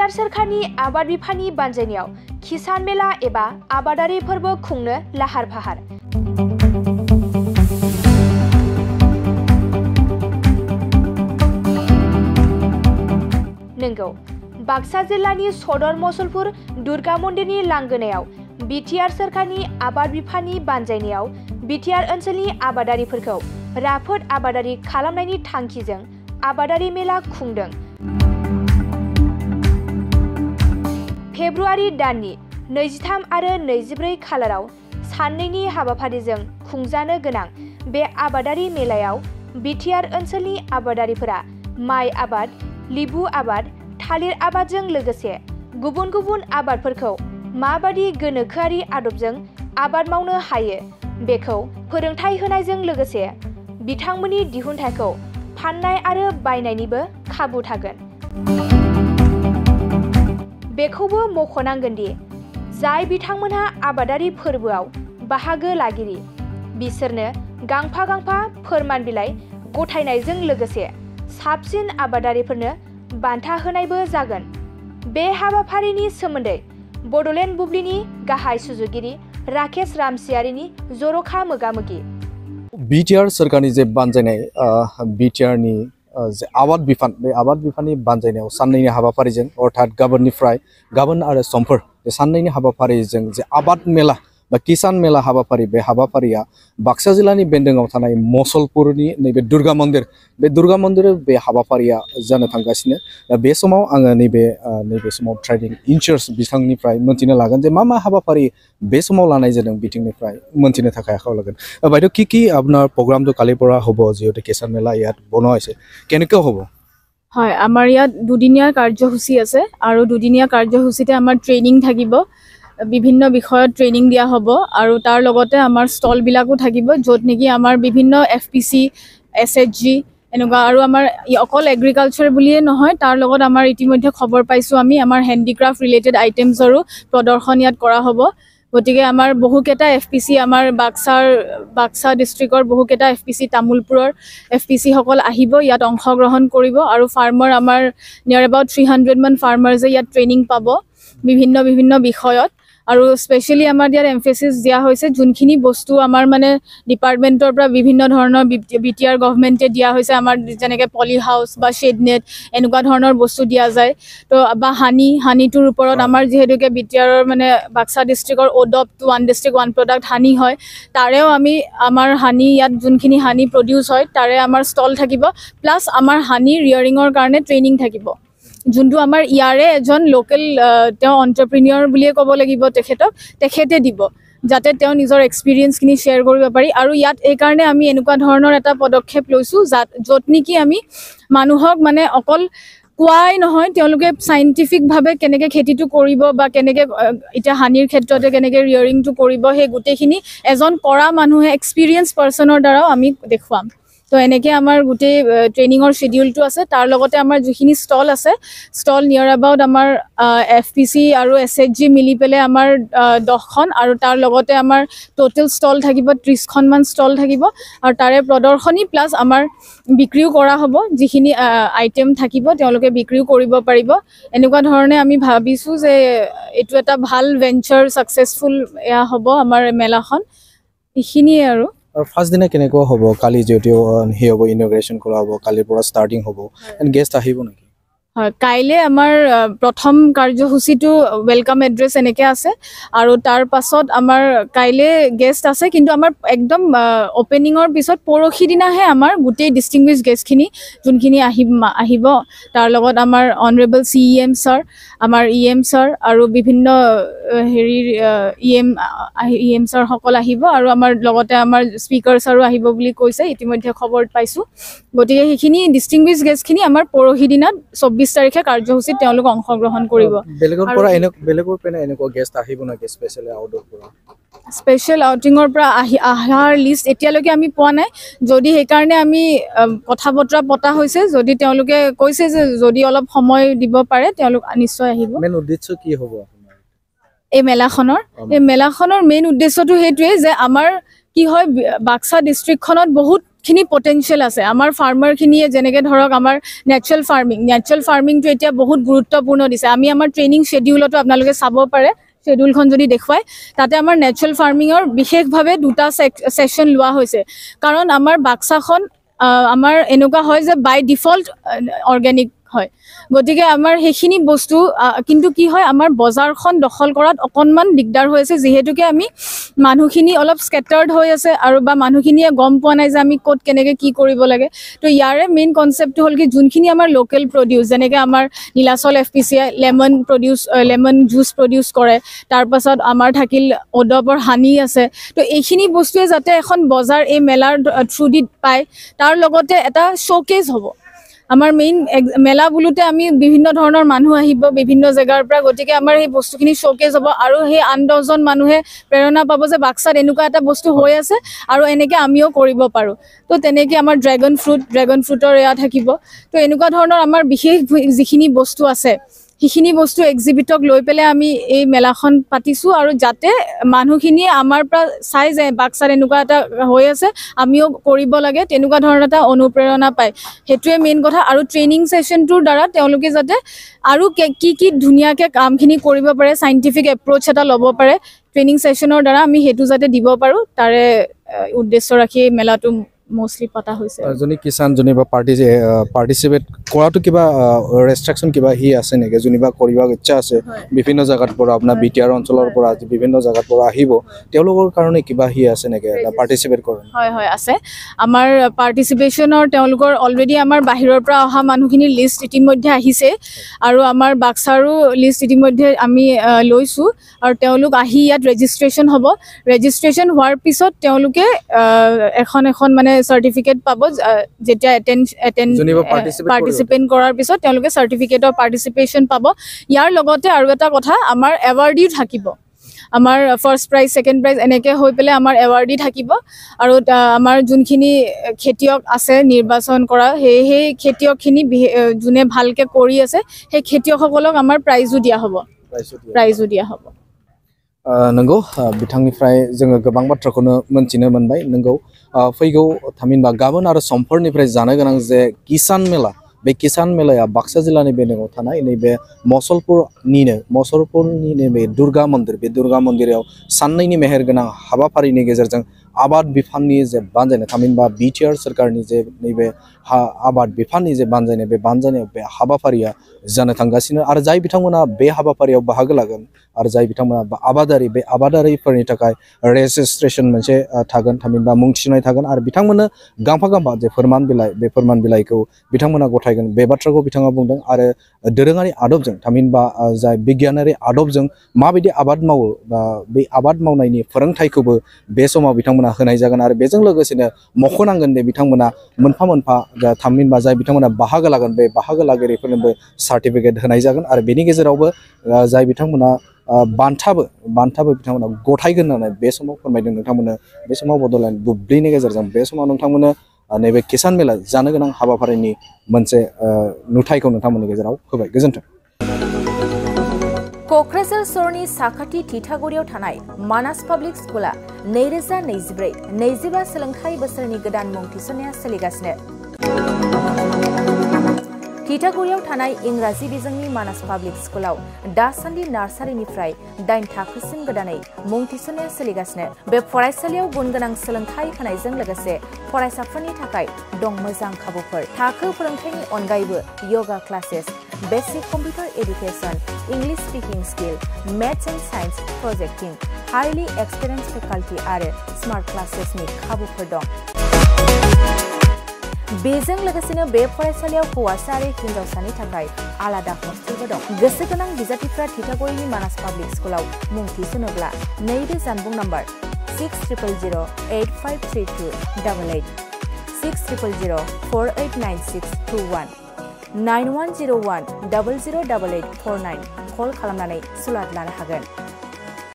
BTR सोरखारनि आबाद बिफाननि बानजायनायाव किसान मेला एबा आबादारि फोरबो खुंनो लाहार फाहार। नंगौ, बाक्सा जिल्लानि सदर मसलपुर दुर्गा मन्दिरनि लांगोनायाव बिटिआर सोरखारनि आबाद बिफाननि बानजायनायाव बिटिआर ओनसोलनि आबादारिफोरखौ राफोद आबादारि खालामनायनि थांखिजों आबादारि मेला खुंदों। फेब्रुवारि दाननि 23 आरो 24 खालाराव साननैनि हाबाफारिजों खुंजानो गोनां बे आबादारि मेलायाव बिटिआर ओनसोलनि आबादारिफोरा माइ आबाद, लिबु आबाद, थालिर आबादजों लोगोसे गुबुन गुबुन आबादफोरखौ माबादि गोनोखोआरि आदबजों आबाद मावनो हायो बेखौ फोरोंथाय होनायजों लोगोसे बिथांमोननि दिहुनथायखौ फाननाय आरो बायनायनिबो खाबु थागोन। बेखौबो मख'नांगोन दि जाय बिथांमोनहा आबादारि फोरबोआव बाहागो लागिरि बिसोरनो गांफा गांफा फोरमान बिलाइ गथायनायजों लोगोसे साबसिन आबादारिफोरनो बान्था होनायबो जागोन। बे हाबाफारिनि सोमोन्दै बड'लेण्ड बुब्लिनि गाहाय सुजुगिरि राकेश रामसियारिनि जर'खा मोगामोगि। बिटिआर सोरखारनि जे बानजायनाय बिटिआरनि जे आबाद बिफान बे आबाद बिफाननि बानजायनायाव साननैनि हाबाफारिजों अर्थात गाबोन आरो समफोर बे साननैनि हाबाफारिजों जे आबाद मेला बा किसान मेला हाबाफारि बे हाबाफारिया बाक्सा जिल्लानि बेन्दोङाव थानाय मसलपुरनि नैबे दुर्गा मन्दिर बे हाबाफारिया जानो थांगासिनो। दा बे समाव आङो नैबे समाव ट्रेनिं इनचार्ज बिथांनिफ्राय मोनथिनो लागोन जे मा हाबाफारि बे समाव लानाय जादों बिथिंनिफ्राय मोनथिनो थाखाय आखायाव लागोन। বাইদেউ কি আপোনাৰ প্ৰগ্ৰামটো কালিৰ পৰা হ'ব যিহেতু কিसान মেলা ইয়াত বনোৱা হৈছে কেনেকৈ হ'ব? হয়, আমাৰ ইয়াত দুদিনীয়া কাৰ্যসূচী আছে আৰু দুদিনীয়া কাৰ্যসূচীতে আমাৰ ট্ৰেইনিং থাকিব। বিভিন্ন বিষয়ত ট্ৰেইনিং দিয়া হ'ব আৰু তাৰ লগতে আমাৰ ষ্টলবিলাকো থাকিব য'ত নেকি আমাৰ বিভিন্ন FPC, SHG এনেকুৱা আৰু আমাৰ অকল এগ্ৰিকালচাৰ বুলিয়ে নহয় তাৰ লগত আমাৰ ইতিমধ্যে খবৰ পাইছোঁ আমি আমাৰ হেণ্ডিক্ৰাফ্ট ৰিলেটেড আইটেমছৰো প্ৰদৰ্শন ইয়াত কৰা হ'ব। গতিকে আমাৰ বহুকেইটা FPC আমাৰ বাক্সা ডিষ্ট্ৰিক্টৰ বহুকেইটা FPC তামোলপুৰৰ FPC সকল আহিব ইয়াত অংশগ্ৰহণ কৰিব আৰু ফাৰ্মাৰ আমাৰ নিয়াৰ এবাউট 300 মান ফাৰ্মাৰ্ছে ইয়াত ট্ৰেইনিং পাব বিভিন্ন বিষয়ত। আৰু স্পেচিয়েলি আমাৰ ইয়াত এমফেচিছ দিয়া হৈছে যোনখিনি বস্তু আমাৰ মানে ডিপাৰ্টমেণ্টৰ পৰা বিভিন্ন ধৰণৰ বিটিআৰ গভৰ্ণমেণ্টে দিয়া হৈছে আমাৰ যেনেকৈ পলি হাউচ বা শ্বেড নেট এনেকুৱা ধৰণৰ বস্তু দিয়া যায়। তো বা হানিটোৰ ওপৰত আমাৰ যিহেতুকে বিটিআৰৰ মানে বাক্সা ডিষ্ট্ৰিক্টৰ ODOP to 1 district 1 product হানি হয় তাৰেও আমাৰ হানি ইয়াত যোনখিনি হানি প্ৰডিউচ হয় তাৰে আমাৰ ষ্টল থাকিব প্লাছ আমাৰ হানি ৰিয়াৰিঙৰ কাৰণে ট্ৰেইনিং থাকিব যোনটো আমাৰ ইয়াৰে এজন লোকেল তেওঁ এণ্টাৰপ্ৰিনিয়ৰ বুলিয়ে ক'ব লাগিব তেখেতে দিব যাতে তেওঁ নিজৰ এক্সপিৰিয়েঞ্চখিনি শ্বেয়াৰ কৰিব পাৰি। আৰু ইয়াত এইকাৰণে আমি এনেকুৱা ধৰণৰ এটা পদক্ষেপ লৈছোঁ য'ত নেকি আমি মানুহক মানে অকল কোৱাই নহয় তেওঁলোকে চাইণ্টিফিকভাৱে কেনেকৈ খেতিটো কৰিব বা কেনেকৈ এতিয়া হানিৰ ক্ষেত্ৰতে কেনেকৈ ৰিয়াৰিংটো কৰিব সেই গোটেইখিনি এজন কৰা মানুহে এক্সপিৰিয়েঞ্চ পাৰ্চনৰ দ্বাৰাও আমি দেখুৱাম। তো এনেকৈ আমাৰ গোটেই ট্ৰেইনিঙৰ শ্বেডিউলটো আছে। তাৰ লগতে আমাৰ যিখিনি ষ্টল আছে ষ্টল নিয়াৰ এবাউট আমাৰ FPC আৰু SHG মিলি পেলাই আমাৰ 10খন আৰু তাৰ লগতে আমাৰ টোটেল ষ্টল থাকিব 30খনমান ষ্টল থাকিব আৰু তাৰে প্ৰদৰ্শনী প্লাছ আমাৰ বিক্ৰীও কৰা হ'ব যিখিনি আইটেম থাকিব তেওঁলোকে বিক্ৰীও কৰিব পাৰিব। এনেকুৱা ধৰণে আমি ভাবিছোঁ যে এইটো এটা ভাল ভেঞ্চাৰ ছাকচেছফুল এয়া হ'ব আমাৰ মেলাখন। এইখিনিয়ে আৰু ফাৰ্ষ্ট দিনা কেনেকুৱা হ'ব? কালি যিহেতু হ'ব ইনগ্ৰেশ্যন কৰা হ'ব কালিৰ পৰা ষ্টাৰ্টিং হ'ব গেষ্ট আহিব নেকি? হয়, কাইলৈ আমাৰ প্ৰথম কাৰ্যসূচীটো ৱেলকাম এড্ৰেছ এনেকৈ আছে আৰু তাৰ পাছত আমাৰ কাইলৈ গেষ্ট আছে কিন্তু আমাৰ একদম অ'পেনিঙৰ পিছত পৰহি দিনাহে আমাৰ গোটেই ডিষ্টিংগুইছ গেষ্টখিনি যোনখিনি আহিব তাৰ লগত আমাৰ অনাৰেবল CEM ছাৰ আমাৰ EM ছাৰ আৰু বিভিন্ন হেৰিৰ EM ছাৰসকল আহিব আৰু আমাৰ লগতে আমাৰ স্পীকাৰ ছাৰো আহিব বুলি কৈছে ইতিমধ্যে খবৰ পাইছোঁ। গতিকে সেইখিনি ডিষ্টিংগুইছ গেষ্টখিনি আমাৰ পৰহি দিনাত 24 তাৰিখে কাৰ্যসূচীত তেওঁলোক অংশগ্ৰহণ কৰিব। বেলেগৰ পৰা এনেকুৱা গেষ্ট আহিব নেকি স্পেচিয়েলি আউটৰ পৰা? স্পেচিয়েল আউটিঙৰ পৰা অহাৰ লিষ্ট এতিয়ালৈকে আমি পোৱা নাই। যদি সেইকাৰণে আমি কথা বতৰা পতা হৈছে যদি তেওঁলোকে কৈছে যে যদি অলপ সময় দিব পাৰে তেওঁলোক নিশ্চয় আহিব। মেইন উদ্দেশ্য কি হ'ব এই মেলাখনৰ মেইন উদ্দেশ্যটো সেইটোৱে যে আমাৰ কি হয় বাক্সা ডিষ্ট্ৰিক্টখনত বহুত খিনি পটেনশিয়াল আছে আমাৰ ফাৰ্মাৰ খিনিয়ে যেনেকৈ ধৰক আমাৰ নেচাৰেল ফাৰ্মিংটো এতিয়া বহুত গুৰুত্বপূৰ্ণ দিছে আমি আমাৰ ট্ৰেইনিং শেডিউলতো আপোনালোকে চাব পাৰে শেডিউলখন যদি দেখুৱাই তাতে আমাৰ নেচাৰেল ফাৰ্মিঙৰ বিশেষভাৱে দুটা সেকশন লোৱা হৈছে কাৰণ আমাৰ বাক্সাখন আমাৰ এনেকুৱা হয় যে বাই ডিফল্ট অৰ্গেনিক হয় গতিকে আমাৰ সেইখিনি বস্তু কিন্তু কি হয় আমাৰ বজাৰখন দখল কৰাত অকনমান দিগদাৰ হৈছে যেহেতুকে আমি মানুহখিনি অলপ স্কেটাৰ্ড হৈ আছে আৰু বা মানুহখিনিয়ে গম পোৱা নাই যে আমি ক'ত কেনেকৈ কি কৰিব লাগে তো ইয়াৰে মেইন কনচেপ্টটো হ'ল কি যোনখিনি আমাৰ লোকেল প্ৰডিউচ যেনেকৈ আমাৰ Nilachal FPCI lemon juice produce কৰে তাৰপাছত আমাৰ থাকিল অডবৰ হানি আছে তো এইখিনি বস্তুৱে যাতে এখন বজাৰ এই মেলাৰ থ্ৰু দি পায় তাৰ লগতে এটা শ্ব'কেজ হ'ব আমাৰ মেইন মেলা বুলোতে আমি বিভিন্ন ধৰণৰ মানুহ আহিব বিভিন্ন জেগাৰ পৰা গতিকে আমাৰ এই বস্তুখিনি শ্ব'কেজ হ'ব আৰু সেই 8-10জন মানুহে প্ৰেৰণা পাব যে বাক্সাত এনেকুৱা এটা বস্তু হৈ আছে আৰু এনেকৈ আমিও কৰিব পাৰোঁ তো তেনেকৈ আমাৰ ড্ৰেগন ফ্ৰুটৰ এয়া থাকিব তো এনেকুৱা ধৰণৰ আমাৰ বিশেষ যিখিনি বস্তু আছে সেইখিনি বস্তু এক্সিবিটক লৈ পেলাই আমি এই মেলাখন পাতিছোঁ আৰু যাতে মানুহখিনিয়ে আমাৰ পৰা চাই যায় বাক্সাত এনেকুৱা এটা হৈ আছে আমিও কৰিব লাগে তেনেকুৱা ধৰণৰ এটা অনুপ্ৰেৰণা পায় সেইটোৱে মেইন কথা আৰু ট্ৰেইনিং ছেশ্যনটোৰ দ্বাৰা তেওঁলোকে যাতে আৰু কি ধুনীয়াকৈ কামখিনি কৰিব পাৰে চাইণ্টিফিক এপ্ৰ'চ এটা ল'ব পাৰে ট্ৰেইনিং ছেশ্যনৰ দ্বাৰা আমি সেইটো যাতে দিব পাৰোঁ তাৰে উদ্দেশ্য ৰাখি মেলাটো মোস্টলি পতা হৈছে জনি কিसान জনিবা পাৰ্টিসিপেট কৰাটো কিবা ৰেষ্ট্ৰিকশন কিবা হি আছে নেকি জনিবা কৰিব ইচ্ছা আছে বিভিন্ন জায়গাৰ পৰা আপোনাৰ বিটিআৰ অঞ্চলৰ পৰা বিভিন্ন জায়গাৰ পৰা আহিব তেওঁলোকৰ কাৰণে কিবা হি আছে নেকি পাৰ্টিসিপেট কৰে হয় আছে আমাৰ পাৰ্টিসিপেশনৰ তেওঁলোকৰ অলৰেডি আমাৰ বাহিৰৰ পৰা অহা মানুহখিনিৰ লিষ্ট ইতিমধ্যে আহিছে আৰু আমাৰ বাক্সাৰো লিষ্ট ইতিমধ্যে আমি লৈছো আৰু তেওঁলোক আহি ইয়াত ৰেজিষ্ট্ৰেচন হ'ব ৰেজিষ্ট্ৰেচন হোৱাৰ পিছত তেওঁলোকে এখন মানে সাৰ্টিফিকেট পাব যেতিয়া এটেন্ড পাৰ্টিসিপেট কৰাৰ পিছত তেওঁলোকে সাৰ্টিফিকেট অফ পাৰ্টিসিপেশন পাব ইয়াৰ লগতে আৰু এটা কথা আমাৰ এৱাৰ্ডিও থাকিব আমাৰ ফাৰ্ষ্ট প্ৰাইজ সেকেন্ড প্ৰাইজ এনেকৈ হৈ পেলাই আমাৰ এৱাৰ্ডি থাকিব আৰু আমাৰ যোনখিনি খেতিয়ক আছে নিৰ্বাচন কৰা সেই খেতিয়কখিনি যোনে ভালকৈ কৰি আছে সেই খেতিয়কসকলক আমাৰ প্ৰাইজো দিয়া হ'ব नंगौ बिथांनिफ्राय जोङो गोबां बाथ्राखौनो मोनथिनो मोनबाय नंगौ फैगौ थामहिनबा गाबोन आरो समफोरनिफ्राय जानो गोनां जे किसान मेला बे किसान मेलाया बाक्सा जिल्लानि बेनोङाव थानाय नैबे मसलपुरनि नैबे दुर्गा मन्दिर बे दुर्गा मन्दिराव साननैनि मेहेरगोनां हाबाफारिनि गेजेरजों आबाद बिफाननि जे बानजायनाय थामहिनबा बिटिआर सरकारनि जे नैबे आबाद बिफाननि जे बानजायनाय बे बानजायनाय बे हाबाफारिया जानो थांगासिनो आरो जाय बिथांमोना बे हाबाफारियाव बाहागो लागोन आरो जाय बिथांमोना आबादारि बे आबादारिफोरनि थाखाय रेजिस्ट्रेशन मोनसे थागोन थामहिनबा मुं थिसननाय थागोन आरो बिथांमोननो गांफा जे फोरमान बिलाइ बे फोरमान बिलाइखौ बिथांमोना गथायगोन बे बाथ्राखौ बिथाङा बुंदों आरो दोरोङारि आदबजों थामहिनबा जाय बिगियानारि आदबजों माबायदि आबाद मावो बा बे आबाद मावनायनि फोरोंथायखौबो बे समाव बिथांमोना होनाय जागोन आरो बेजों लोगोसेनो मख'नांगोन दे बिथांमोना मोनफा थामहिनबा जाय बिथांमोना बाहागो लागोन बे बाहागो लागिरिफोरनोबो सार्टिफिकेट होनाय जागोन आरो बेनि गेजेरावबो जाय बिथांमोना बान्थाबो बिथांमोना गथायगोन होननानै बे समाव फोरमायदों नोंथांमोननो बे समाव बड'लेण्ड बुब्लिनि गेजेरजों बे समाव नोंथांमोननो नैबे किसान मेला जानो गोनां हाबाफारिनि मोनसे नुथायखौ नोंथांमोननि गेजेराव होबाय गोजोन्थों क'क्राझार सहरनि साखाथि थिथागुरियाव थानाय मानास पाब्लिक स्कुला 2024-25 सोलोंथाइ बोसोरनि गोदान मुं थिसननाया सोलिगासिनो थिथागुरियाव थानाय इंराजि बिजोंनि मानास पाब्लिक स्कुलाव दासान्दि नार्सारिनिफ्राय 8 थाखोसिम गोदानै मुं थिसननाया सोलिगासिनो बे फरायसालियाव गुनगोनां सोलोंथाइ होनायजों लोगोसे फरायसाफोरनि थाखाय दं मोजां खाबुफोर थाखो फोरोंथायनि अनगायैबो yoga classes basic computer education English speaking skill maths and science projecting highly experience faculty आरो स्मार्ट क्लासेसनि खाबुफोर दं बेजों लोगोसेनो बे फरायसालियाव हौवासा आरो हिन्जावसानि थाखाय आलादा हस्टेलबो दं गोसो गोनां बिजाथिफ्रा थिथागुरिनि मानास पाब्लिक स्कुलाव मुं थिसनोब्ला नैबे जानबुं नम्बर 6000853288 6000489621 9101008849 कल खालामनानै सुलाद लानो हागोन।